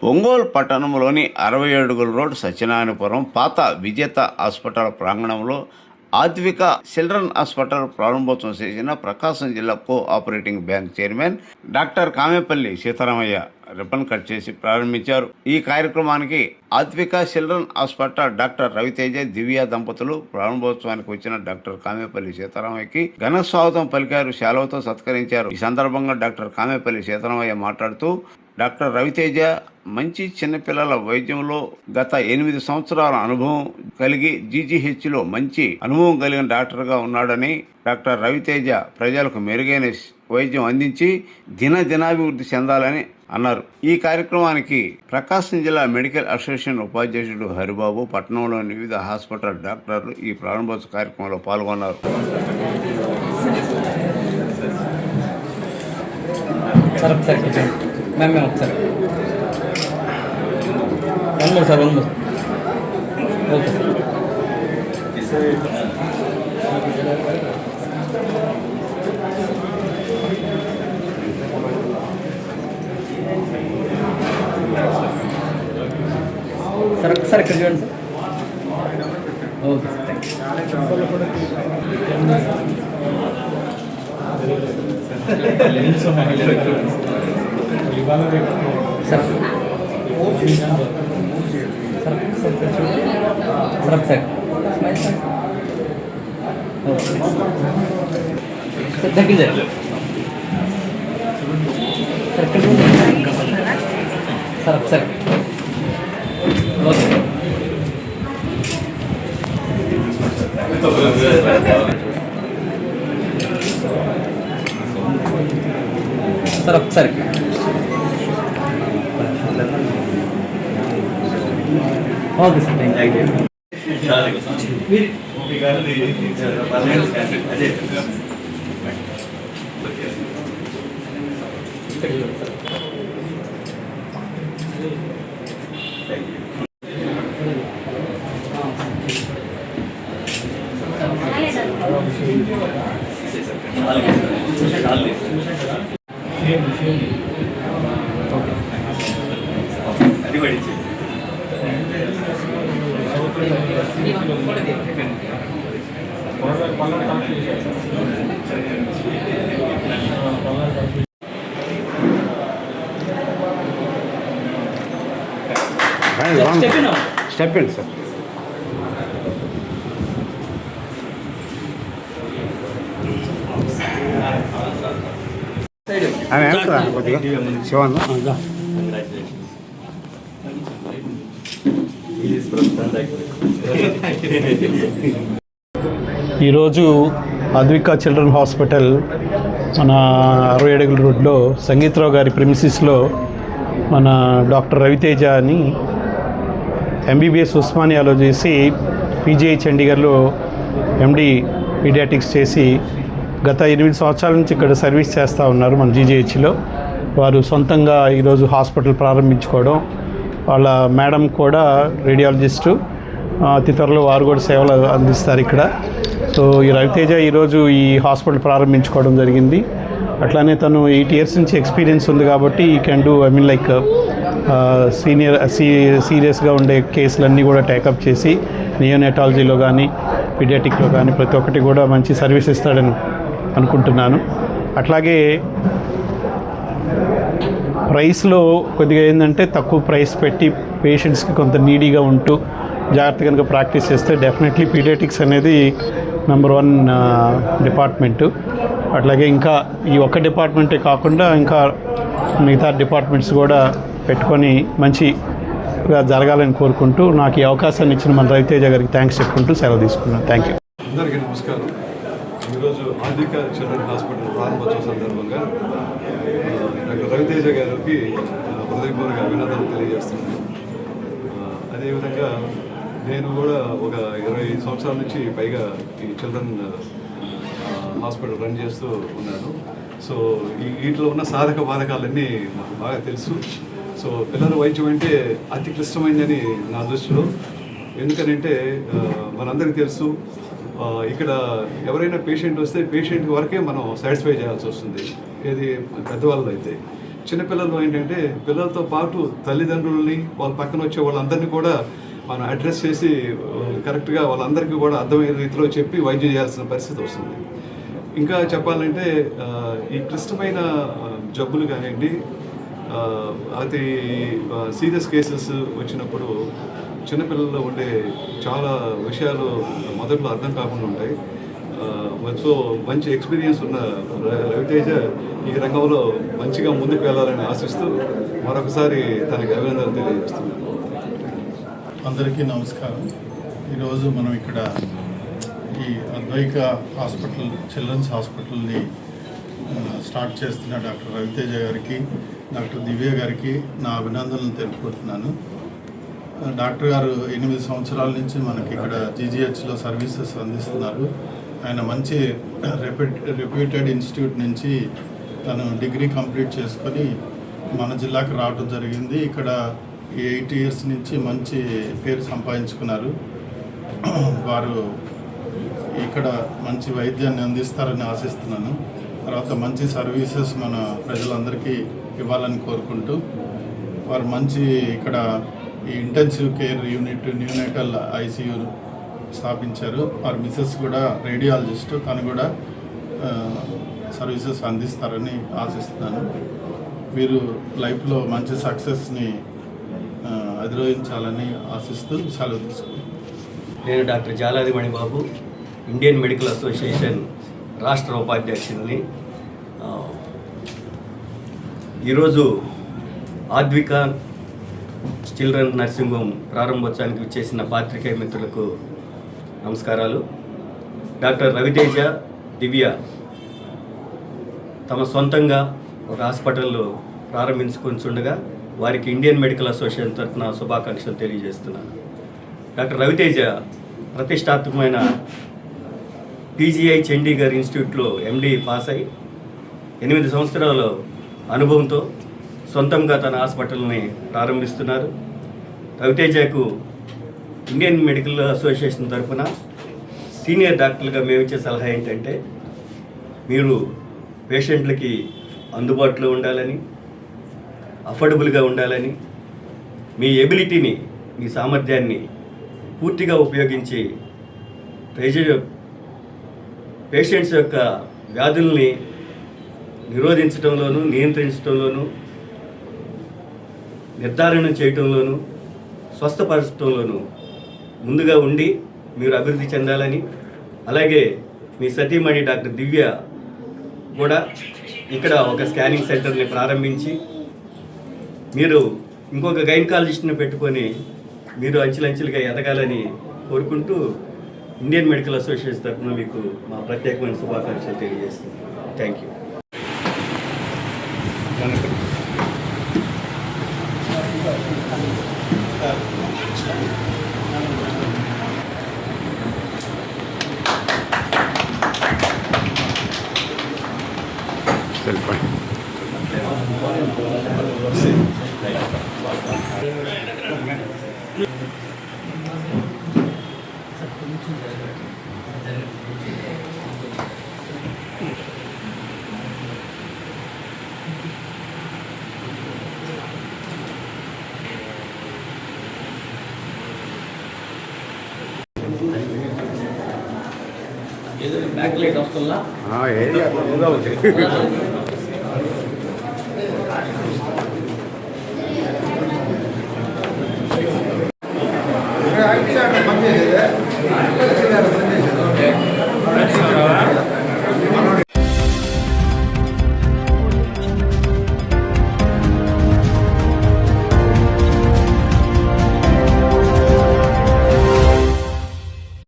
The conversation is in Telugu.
ఒంగోలు పట్టణంలోని 60 అడుగుల రోడ్ సత్యనారాయణపురం పాత విజేత హాస్పిటల్ ప్రాంగణంలో ఆద్విక చిల్డ్రన్ హాస్పిటల్ ప్రారంభోత్సవం చేసిన ప్రకాశం జిల్లా co-operating bank chairman doctor Kamepalli Sitaramayya ribbon cut చేసి ప్రారంభించారు. ఈ కార్యక్రమానికి Advika children hospital doctor Raviteja Divya దంపతులు ప్రారంభోత్సవానికి వచ్చిన డాక్టర్ కామేపల్లి సీతారామయ్యకి ఘన స్వాగతం పలికారు, శాలువతో సత్కరించారు. ఈ సందర్భంగా డాక్టర్ కామేపల్లి సీతారామయ్య మాట్లాడుతూ డాక్టర్ రవితేజ మంచి చిన్నపిల్లల వైద్యంలో గత 8 సంవత్సరాల అనుభవం కలిగి జీజీహెచ్లో మంచి అనుభవం కలిగిన డాక్టర్గా ఉన్నాడని, డాక్టర్ రవితేజ ప్రజలకు మెరుగైన వైద్యం అందించి దినాభివృద్ధి చెందాలని అన్నారు. ఈ కార్యక్రమానికి ప్రకాశం జిల్లా మెడికల్ అసోసియేషన్ ఉపాధ్యక్షుడు హరిబాబు, పట్టణంలోని వివిధ హాస్పిటల్ డాక్టర్లు ఈ ప్రారంభోత్సవ కార్యక్రమంలో పాల్గొన్నారు. సార్ ఇక్కడ చూడండి sir. Okay sir, thank sir. ఒకసారి okay sir, thank you. Step in sir. కొద్దిగా శివాన్ ఈరోజు ఆద్విక చిల్డ్రన్ హాస్పిటల్ మన 60 అడుగుల రోడ్లో సంగీతరావు గారి ప్రిమిసిస్లో మన డాక్టర్ రవితేజ అని ఎంబీబీఎస్ ఉస్మానియాలో చేసి పీజీఐ చండీగఢ్లో ఎండి పీడియాటిక్స్ చేసి గత 8 సంవత్సరాల నుంచి ఇక్కడ సర్వీస్ చేస్తూ ఉన్నారు మన జీజీహెచ్లో. వారు సొంతంగా ఈరోజు హాస్పిటల్ ప్రారంభించుకోవడం, వాళ్ళ మేడం కూడా రేడియాలజిస్టు, అతి త్వరలో వారు కూడా సేవలు అందిస్తారు ఇక్కడ. సో ఈ రవితేజ ఈరోజు ఈ హాస్పిటల్ ప్రారంభించుకోవడం జరిగింది. అట్లానే తను 8 years నుంచి ఎక్స్పీరియన్స్ ఉంది కాబట్టి ఈ కెన్ డూ లైక్ సీరియస్గా ఉండే కేసులన్నీ కూడా టేకప్ చేసి నియోనెటాలజీలో కానీ పీడియాటిక్లో కానీ ప్రతి ఒక్కటి కూడా మంచి సర్వీస్ ఇస్తాడని అనుకుంటున్నాను. అట్లాగే ప్రైస్లో కొద్దిగా ఏంటంటే తక్కువ ప్రైస్ పెట్టి పేషెంట్స్కి కొంత నీడీగా ఉంటూ జాగ్రత్త కనుక ప్రాక్టీస్ చేస్తే డెఫినెట్లీ పీడియాటిక్స్ అనేది నెంబర్ 1 డిపార్ట్మెంటు. అట్లాగే ఇంకా ఈ ఒక్క డిపార్ట్మెంటే కాకుండా ఇంకా మిగతా డిపార్ట్మెంట్స్ కూడా పెట్టుకొని మంచిగా జరగాలని కోరుకుంటూ నాకు ఈ అవకాశాన్ని ఇచ్చిన మన రవితేజ గారికి థ్యాంక్స్ చెప్పుకుంటూ సెలవు తీసుకున్నాను. Thank you. అందరికీ నమస్కారం. ఈరోజు ఆద్విక చిల్డ్రన్ హాస్పిటల్ ప్రారంభోత్సవ సందర్భంగా డాక్టర్ రవితేజ గారికి హృదయపూర్వక అభినందనలు తెలియజేస్తున్నాను. అదేవిధంగా నేను కూడా ఒక 20 సంవత్సరాల నుంచి పైగా ఈ చిల్డ్రన్ హాస్పిటల్ రన్ చేస్తూ ఉన్నాను. సో వీటిలో ఉన్న సాధక బాధకాలన్నీ నాకు బాగా తెలుసు. సో పిల్లల వైద్యం అంటే అతి క్లిష్టమైందని నా దృష్టిలో. ఎందుకనంటే మనందరికీ తెలుసు, ఇక్కడ ఎవరైనా పేషెంట్ వస్తే పేషెంట్ వరకే మనం సాటిస్ఫై చేయాల్సి వస్తుంది. ఏది పెద్దవాళ్ళు అయితే. చిన్నపిల్లలు ఏంటంటే పిల్లలతో పాటు తల్లిదండ్రులని వాళ్ళ పక్కన వచ్చే వాళ్ళందరినీ కూడా మనం అడ్రస్ చేసి కరెక్ట్గా వాళ్ళందరికీ కూడా అర్థమయ్యే రీతిలో చెప్పి వైద్యం చేయాల్సిన పరిస్థితి వస్తుంది. ఇంకా చెప్పాలంటే ఈ క్లిష్టమైన జబ్బులు కానివ్వండి, అతి సీరియస్ కేసెస్ వచ్చినప్పుడు చిన్నపిల్లల్లో ఉండే చాలా విషయాలు మొదట్లో అర్థం కాకుండా ఉంటాయి. సో మంచి ఎక్స్పీరియన్స్ ఉన్న రవితేజ ఈ రంగంలో మంచిగా ముందుకు వెళ్ళాలని ఆశిస్తూ మరొకసారి తనకి అభినందనలు తెలియజేస్తున్నాను. అందరికీ నమస్కారం. ఈరోజు మనం ఇక్కడ ఈ అద్వైక హాస్పిటల్, చిల్డ్రన్స్ హాస్పిటల్ని స్టార్ట్ చేస్తున్న డాక్టర్ రవితేజ గారికి, డాక్టర్ దివ్య గారికి నా అభినందనలు తెలుపుకుంటున్నాను. డాక్టర్ గారు 8 సంవత్సరాల నుంచి మనకి ఇక్కడ జీజీహెచ్లో సర్వీసెస్ అందిస్తున్నారు. ఆయన మంచి రెప్యూటెడ్ ఇన్స్టిట్యూట్ నుంచి తను డిగ్రీ కంప్లీట్ చేసుకొని మన జిల్లాకు రావడం జరిగింది. ఇక్కడ 8 ఇయర్స్ నుంచి మంచి పేరు సంపాదించుకున్నారు. వారు ఇక్కడ మంచి వైద్యాన్ని అందిస్తారని ఆశిస్తున్నాను. తర్వాత మంచి సర్వీసెస్ మన ప్రజలందరికీ ఇవ్వాలని కోరుకుంటూ, వారు మంచి ఇక్కడ ఈ intensive care unit, neonatal ICU స్థాపించారు. వారి మిసెస్ కూడా రేడియాలజిస్ట్, తను కూడా సర్వీసెస్ అందిస్తారని ఆశిస్తున్నాను. వీరు లైఫ్లో మంచి సక్సెస్ని అధిరోహించాలని ఆశిస్తూ సెలవు తీసుకుంటాను. నేను doctor Jaladi Manibabu, Indian medical association రాష్ట్ర ఉపాధ్యక్షుడిని. ఈరోజు ఆద్విక చిల్డ్రన్ నర్సింగ్ హోమ్ ప్రారంభోత్సవానికి వచ్చేసిన పాత్రికేయ మిత్రులకు నమస్కారాలు. డాక్టర్ రవితేజ, దివ్య తమ సొంతంగా ఒక హాస్పిటల్లో ప్రారంభించుకుంటుండగా వారికి ఇండియన్ మెడికల్ అసోసియేషన్ తరఫున శుభాకాంక్షలు తెలియజేస్తున్నాను. డాక్టర్ రవితేజ ప్రతిష్టాత్మకమైన పీజీఐ చండీగఢ్ ఇన్స్టిట్యూట్లో ఎండి పాస్ అయి 8 సంవత్సరాల అనుభవంతో సొంతంగా తన హాస్పిటల్ని ప్రారంభిస్తున్నారు. రవితేజకు ఇండియన్ మెడికల్ అసోసియేషన్ తరఫున సీనియర్ డాక్టర్లుగా మేము ఇచ్చే సలహా ఏంటంటే, మీరు పేషెంట్లకి అందుబాటులో ఉండాలని, అఫోర్డబుల్గా ఉండాలని, మీ ఎబిలిటీని, మీ సామర్థ్యాన్ని పూర్తిగా ఉపయోగించి పేషెంట్స్ యొక్క వ్యాధుల్ని నిరోధించడంలోనూ, నియంత్రించడంలోనూ, నిర్ధారణ చేయటంలోనూ, స్వస్థపరచడంలోనూ ముందుగా ఉండి మీరు అభివృద్ధి చెందాలని, అలాగే మీ సతీమణి డాక్టర్ దివ్య కూడా ఇక్కడ ఒక స్కానింగ్ సెంటర్ని ప్రారంభించి మీరు ఇంకొక గైనకాలజిస్ట్ని పెట్టుకొని మీరు అంచెలంచెలుగా ఎదగాలని కోరుకుంటూ ఇండియన్ మెడికల్ అసోసియేషన్ తరఫున మీకు మా ప్రత్యేకమైన శుభాకాంక్షలు తెలియజేస్తున్నాను. Thank you. ఏదో బ్యాక్ లైట్ వస్తుందా?